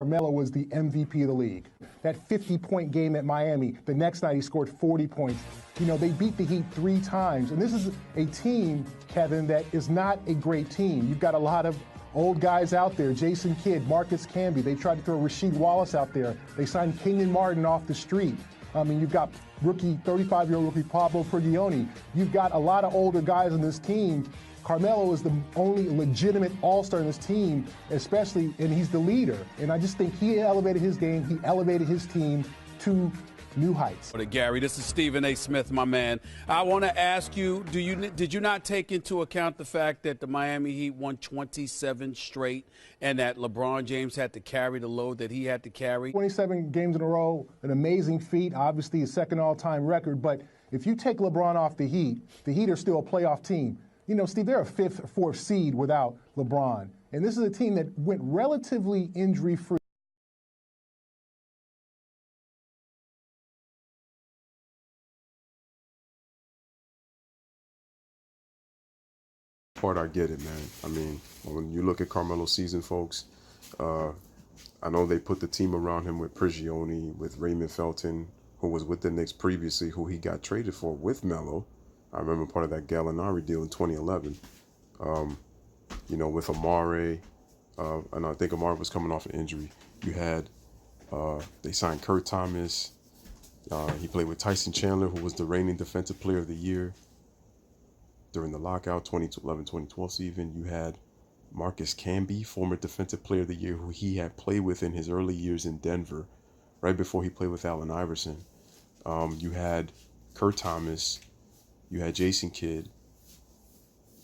Carmelo was the MVP of the league. That 50-point game at Miami, the next night he scored 40 points. You know, they beat the Heat 3 times. And this is a team, Kevin, that is not a great team. You've got a lot of old guys out there, Jason Kidd, Marcus Camby. They tried to throw Rasheed Wallace out there. They signed Kenyon Martin off the street. I mean, you've got 35-year-old rookie Pablo Prigioni. You've got a lot of older guys on this team. Carmelo is the only legitimate all-star in this team, especially, and he's the leader. And I just think he elevated his game. He elevated his team to new heights. Gary, this is Stephen A. Smith, my man. I want to ask you, did you not take into account the fact that the Miami Heat won 27 straight and that LeBron James had to carry the load that he had to carry? 27 games in a row, an amazing feat, obviously a second all-time record. But if you take LeBron off the Heat are still a playoff team. You know, Steve, they're a 5th or 4th seed without LeBron. And this is a team that went relatively injury-free. Part I get it, man. I mean, when you look at Carmelo's season, folks, I know they put the team around him with Prigioni, with Raymond Felton, who was with the Knicks previously, who he got traded for with Melo. I remember part of that Gallinari deal in 2011. You know, with Amare, and I think Amare was coming off an injury. You had, they signed Kurt Thomas. He played with Tyson Chandler, who was the reigning Defensive Player of the Year during the lockout 2011-2012 season. You had Marcus Camby, former Defensive Player of the Year, who he had played with in his early years in Denver, right before he played with Allen Iverson. You had Kurt Thomas. You had Jason Kidd.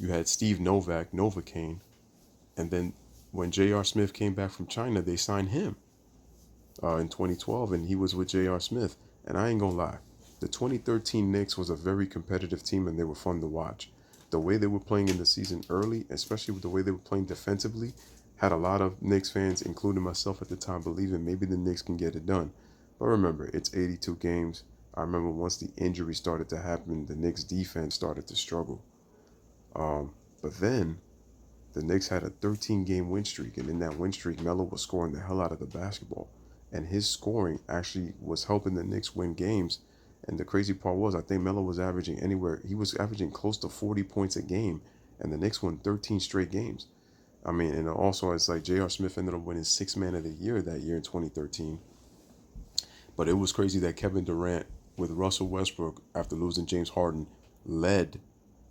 You had Steve Novak, Novocaine. And then when J.R. Smith came back from China, they signed him in 2012, and he was with J.R. Smith. And I ain't gonna lie, the 2013 Knicks was a very competitive team, and they were fun to watch. The way they were playing in the season early, especially with the way they were playing defensively, had a lot of Knicks fans, including myself at the time, believing maybe the Knicks can get it done. But remember, it's 82 games. I remember once the injury started to happen, the Knicks defense started to struggle. But then the Knicks had a 13-game win streak, and in that win streak, Melo was scoring the hell out of the basketball. And his scoring actually was helping the Knicks win games. And the crazy part was, I think Melo was averaging he was averaging close to 40 points a game, and the Knicks won 13 straight games. I mean, and also it's like J.R. Smith ended up winning 6th Man of the Year that year in 2013. But it was crazy that Kevin Durant, with Russell Westbrook, after losing James Harden, led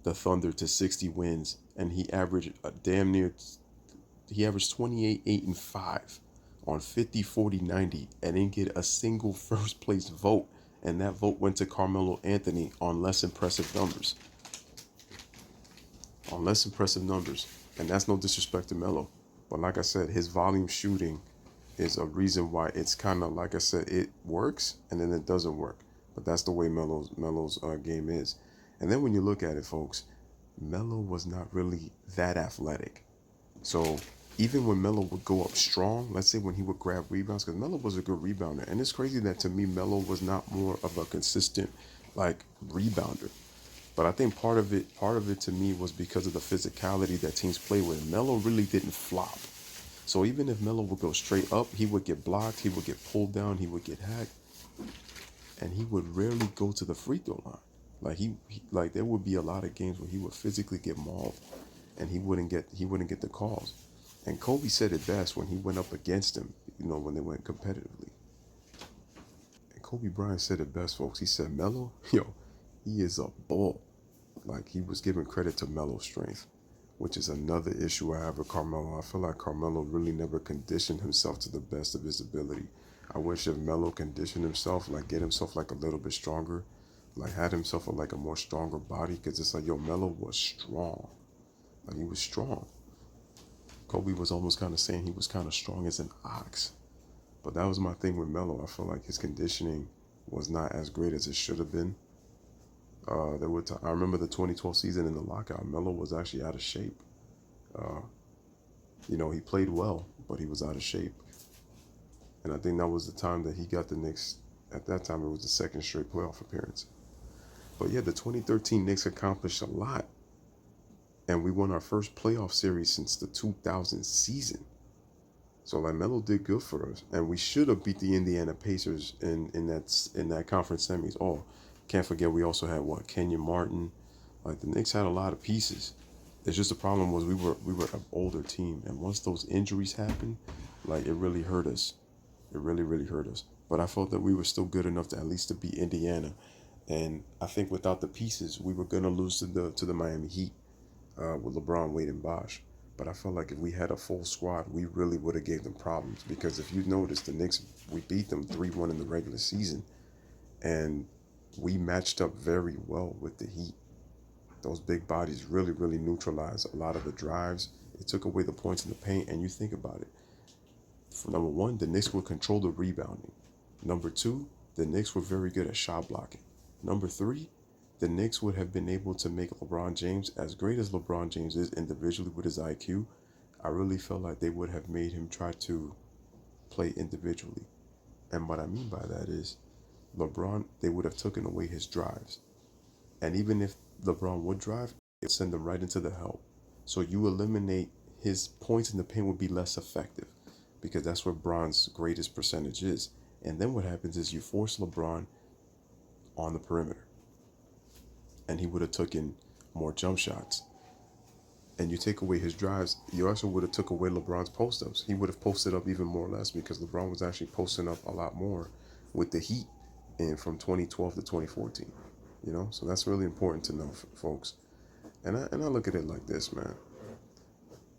the Thunder to 60 wins, and he averaged 28, 8, and 5 on 50, 40, 90, and didn't get a single first place vote. And that vote went to Carmelo Anthony on less impressive numbers. And that's no disrespect to Melo. But like I said, his volume shooting is a reason why it's kind of, like I said, it works and then it doesn't work. But that's the way Melo's game is. And then when you look at it, folks, Melo was not really that athletic. So even when Melo would go up strong, let's say when he would grab rebounds, because Melo was a good rebounder. And it's crazy that to me, Melo was not more of a consistent rebounder. But I think part of it to me was because of the physicality that teams play with. Melo really didn't flop. So even if Melo would go straight up, he would get blocked, he would get pulled down, he would get hacked, and he would rarely go to the free throw line. Like there would be a lot of games where he would physically get mauled, and he wouldn't get the calls. And Kobe said it best when he went up against him, when they went competitively. And Kobe Bryant said it best, folks. He said, Melo, he is a bull. Like, he was giving credit to Melo's strength, which is another issue I have with Carmelo. I feel like Carmelo really never conditioned himself to the best of his ability. I wish if Melo conditioned himself, get himself a little bit stronger, had himself a more stronger body, because it's Melo was strong. He was strong. Kobe was almost kind of saying he was kind of strong as an ox. But that was my thing with Melo. I feel like his conditioning was not as great as it should have been. I remember the 2012 season in the lockout, Melo was actually out of shape. He played well, but he was out of shape. And I think that was the time that he got the Knicks. At that time, it was the second straight playoff appearance. But yeah, the 2013 Knicks accomplished a lot. And we won our first playoff series since the 2000 season. So like Melo did good for us, and we should have beat the Indiana Pacers in that conference semis. Oh, can't forget we also had what, Kenyon Martin. Like the Knicks had a lot of pieces. It's just the problem was we were an older team, and once those injuries happened, like it really hurt us. It really hurt us. But I felt that we were still good enough to at least to beat Indiana, and I think without the pieces, we were gonna lose to the Miami Heat with LeBron, Wade, and Bosh. But I felt like if we had a full squad, we really would have gave them problems. Because if you notice, the Knicks, we beat them 3-1 in the regular season, and we matched up very well with the Heat. Those big bodies really neutralized a lot of the drives. It took away the points in the paint, and you think about it. For number one, the Knicks would control the rebounding. Number two, the Knicks were very good at shot blocking. Number three, the Knicks would have been able to make LeBron James, as great as LeBron James is individually with his IQ, I really felt like they would have made him try to play individually. And what I mean by that is, LeBron, they would have taken away his drives. And even if LeBron would drive, it would send them right into the help. So you eliminate his points in the paint would be less effective, because that's where Bron's greatest percentage is. And then what happens is you force LeBron on the perimeter, and he would have taken more jump shots. And you take away his drives, you also would have took away LeBron's post-ups. He would have posted up even more or less, because LeBron was actually posting up a lot more with the Heat and from 2012 to 2014. You know, so that's really important to know, folks. And I look at it like this, man.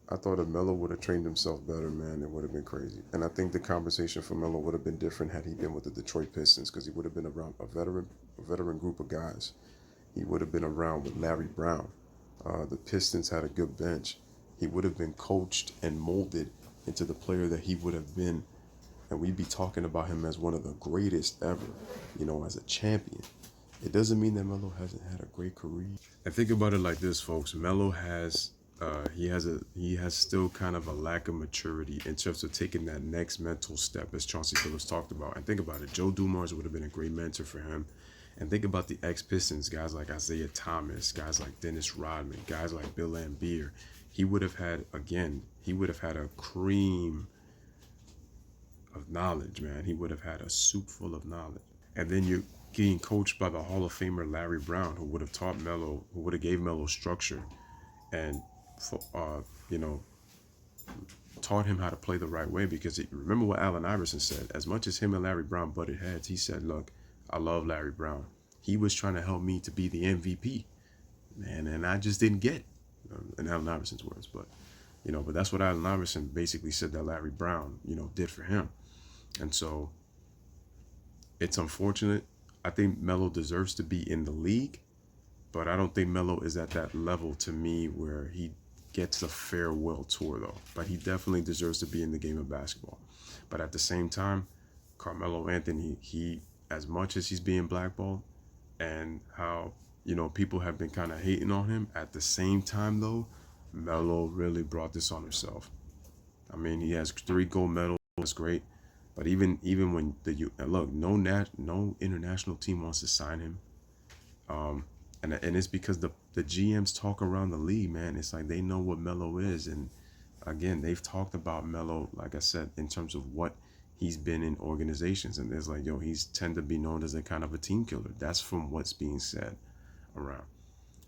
I thought if Melo would have trained himself better, man, it would have been crazy. And I think the conversation for Melo would have been different had he been with the Detroit Pistons, because he would have been around a veteran group of guys. He would have been around with Larry Brown. The Pistons had a good bench. He would have been coached and molded into the player that he would have been. And we'd be talking about him as one of the greatest ever, you know, as a champion. It doesn't mean that Melo hasn't had a great career. And think about it like this, folks. Melo has he has still kind of a lack of maturity in terms of taking that next mental step, as Chauncey Billups talked about. And think about it, Joe Dumars would have been a great mentor for him. And think about the ex-Pistons, guys like Isaiah Thomas, guys like Dennis Rodman, guys like Bill Laimbeer. He would have had a cream of knowledge, man. He would have had a soup full of knowledge. And then you're getting coached by the Hall of Famer Larry Brown, who would have taught Melo, who would have gave Melo structure and taught him how to play the right way. Because remember what Allen Iverson said, as much as him and Larry Brown butted heads, he said, look, I love Larry Brown. He was trying to help me to be the MVP, man, and I just didn't get it, in Allen Iverson's words. But that's what Allen Iverson basically said that Larry Brown, did for him. And so it's unfortunate. I think Melo deserves to be in the league, but I don't think Melo is at that level to me where he gets a farewell tour, though. But he definitely deserves to be in the game of basketball. But at the same time, Carmelo Anthony, he, as much as he's being blackballed and how, people have been kind of hating on him, at the same time, though, Melo really brought this on himself. I mean, he has 3 gold medals. That's great. But even when no international team wants to sign him. And it's because the GMs talk around the league, man. It's like they know what Melo is. And again, they've talked about Melo, like I said, in terms of what he's been in organizations. And there's like, he's tend to be known as a kind of a team killer. That's from what's being said around.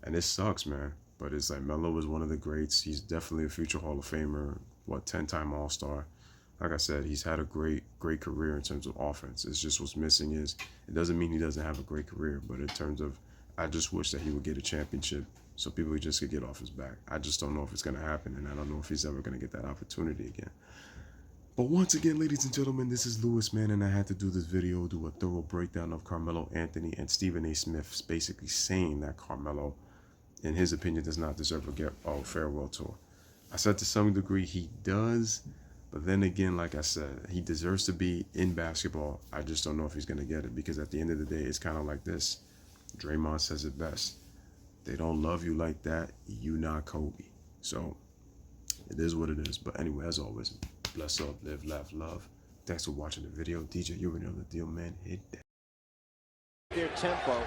And it sucks, man. But it's like Melo is one of the greats. He's definitely a future Hall of Famer, 10-time All-Star. Like I said, he's had a great career in terms of offense. It's just what's missing is, it doesn't mean he doesn't have a great career, but in terms of, I just wish that he would get a championship so people just could get off his back. I just don't know if it's going to happen, and I don't know if he's ever going to get that opportunity again. But once again, ladies and gentlemen, this is Lewis, man, and I had to do this video, do a thorough breakdown of Carmelo Anthony and Stephen A. Smith basically saying that Carmelo, in his opinion, does not deserve a farewell tour. I said to some degree he does, but then again, like I said, he deserves to be in basketball. I just don't know if he's going to get it, because at the end of the day, it's kind of like this. Draymond says it best. They don't love you like that. You not Kobe. So it is what it is. But anyway, as always, bless up, live, laugh, love. Thanks for watching the video. DJ, you already know the deal, man. Hit that. Their tempo.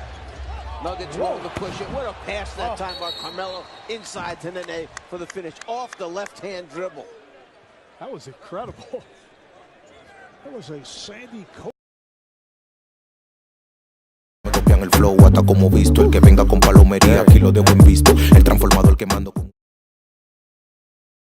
Nuggets roll to push it. What a pass that time by Carmelo inside to Nene for the finish off the left-hand dribble. That was incredible. That was a Sandy Cole. Me copian el flow hasta como visto. El que venga con palomería, aquí lo dejo en visto. El transformador quemando.